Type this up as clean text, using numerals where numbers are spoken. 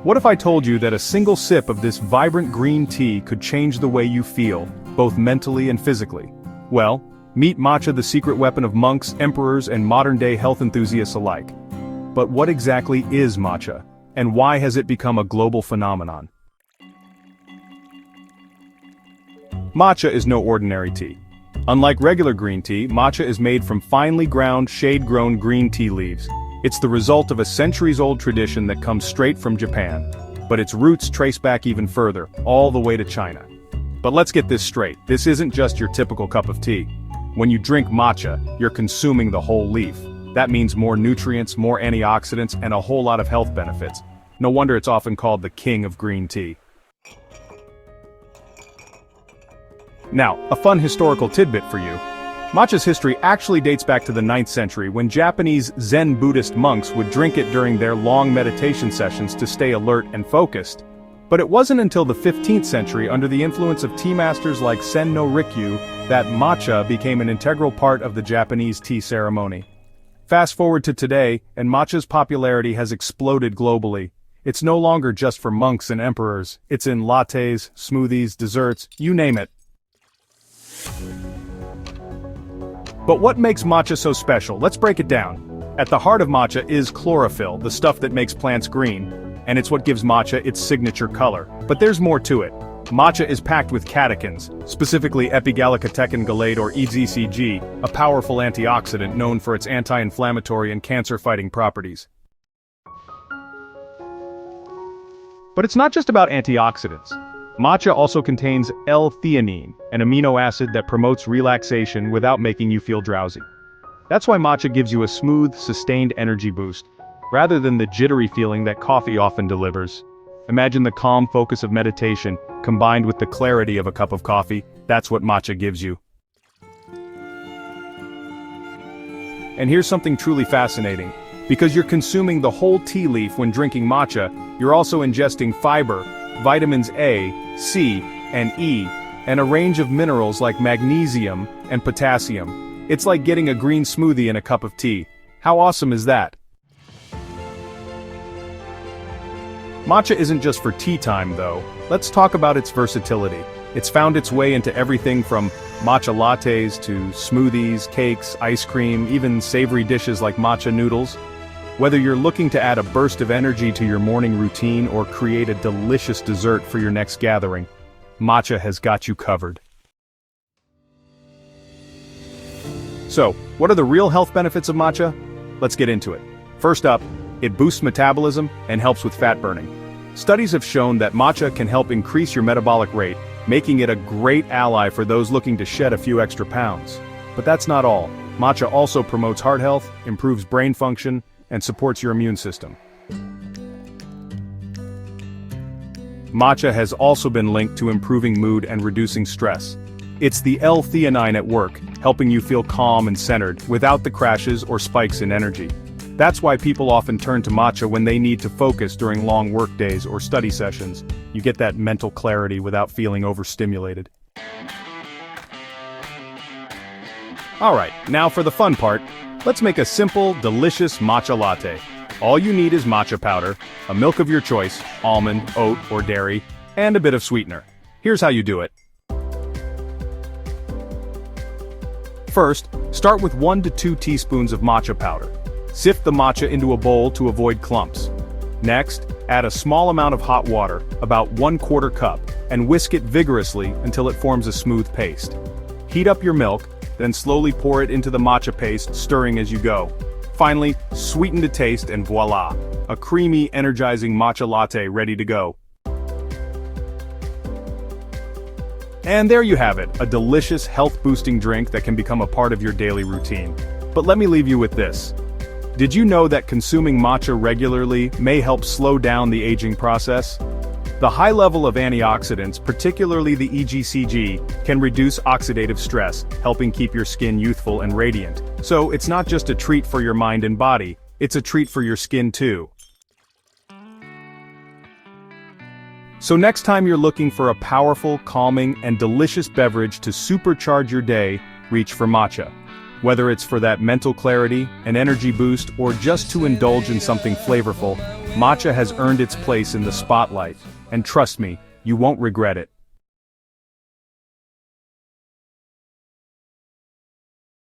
What if I told you that a single sip of this vibrant green tea could change the way you feel, both mentally and physically? Well, meet matcha, the secret weapon of monks, emperors, and modern-day health enthusiasts alike. But what exactly is matcha, and why has it become a global phenomenon? Matcha is no ordinary tea. Unlike regular green tea, matcha is made from finely ground, shade-grown green tea leaves. It's the result of a centuries-old tradition that comes straight from Japan. But its roots trace back even further, all the way to China. But let's get this straight, this isn't just your typical cup of tea. When you drink matcha, you're consuming the whole leaf. That means more nutrients, more antioxidants, and a whole lot of health benefits. No wonder it's often called the king of green tea. Now, a fun historical tidbit for you. Matcha's history actually dates back to the 9th century when Japanese Zen Buddhist monks would drink it during their long meditation sessions to stay alert and focused. But it wasn't until the 15th century, under the influence of tea masters like Sen no Rikyu, that matcha became an integral part of the Japanese tea ceremony. Fast forward to today, and matcha's popularity has exploded globally. It's no longer just for monks and emperors, it's in lattes, smoothies, desserts, you name it. But what makes matcha so special? Let's break it down. At the heart of matcha is chlorophyll, the stuff that makes plants green. And it's what gives matcha its signature color. But there's more to it. Matcha is packed with catechins, specifically epigallocatechin gallate or EGCG, a powerful antioxidant known for its anti-inflammatory and cancer-fighting properties. But it's not just about antioxidants. Matcha also contains L-theanine, an amino acid that promotes relaxation without making you feel drowsy. That's why matcha gives you a smooth, sustained energy boost, rather than the jittery feeling that coffee often delivers. Imagine the calm focus of meditation, combined with the clarity of a cup of coffee. That's what matcha gives you. And here's something truly fascinating. Because you're consuming the whole tea leaf when drinking matcha, you're also ingesting fiber, vitamins A, C, and E, and a range of minerals like magnesium and potassium. It's like getting a green smoothie in a cup of tea. How awesome is that? Matcha isn't just for tea time though. Let's talk about its versatility. It's found its way into everything from matcha lattes to smoothies, cakes, ice cream, even savory dishes like matcha noodles. Whether you're looking to add a burst of energy to your morning routine or create a delicious dessert for your next gathering, matcha has got you covered. So, what are the real health benefits of matcha? Let's get into it. First up, it boosts metabolism and helps with fat burning. Studies have shown that matcha can help increase your metabolic rate, making it a great ally for those looking to shed a few extra pounds. But that's not all. Matcha also promotes heart health, improves brain function, and supports your immune system. Matcha has also been linked to improving mood and reducing stress. It's the L-theanine at work, helping you feel calm and centered, without the crashes or spikes in energy. That's why people often turn to matcha when they need to focus during long work days or study sessions. You get that mental clarity without feeling overstimulated. Alright, now for the fun part. Let's make a simple, delicious matcha latte. All you need is matcha powder, a milk of your choice, almond, oat, or dairy, and a bit of sweetener. Here's how you do it. First, start with 1 to 2 teaspoons of matcha powder. Sift the matcha into a bowl to avoid clumps. Next, add a small amount of hot water, about 1/4 cup, and whisk it vigorously until it forms a smooth paste. Heat up your milk, then slowly pour it into the matcha paste, stirring as you go. Finally, sweeten to taste and voila! A creamy, energizing matcha latte ready to go. And there you have it, a delicious, health-boosting drink that can become a part of your daily routine. But let me leave you with this. Did you know that consuming matcha regularly may help slow down the aging process? The high level of antioxidants, particularly the EGCG, can reduce oxidative stress, helping keep your skin youthful and radiant. So it's not just a treat for your mind and body, it's a treat for your skin too. So next time you're looking for a powerful, calming, and delicious beverage to supercharge your day, reach for matcha. Whether it's for that mental clarity, an energy boost, or just to indulge in something flavorful, matcha has earned its place in the spotlight. And trust me, you won't regret it.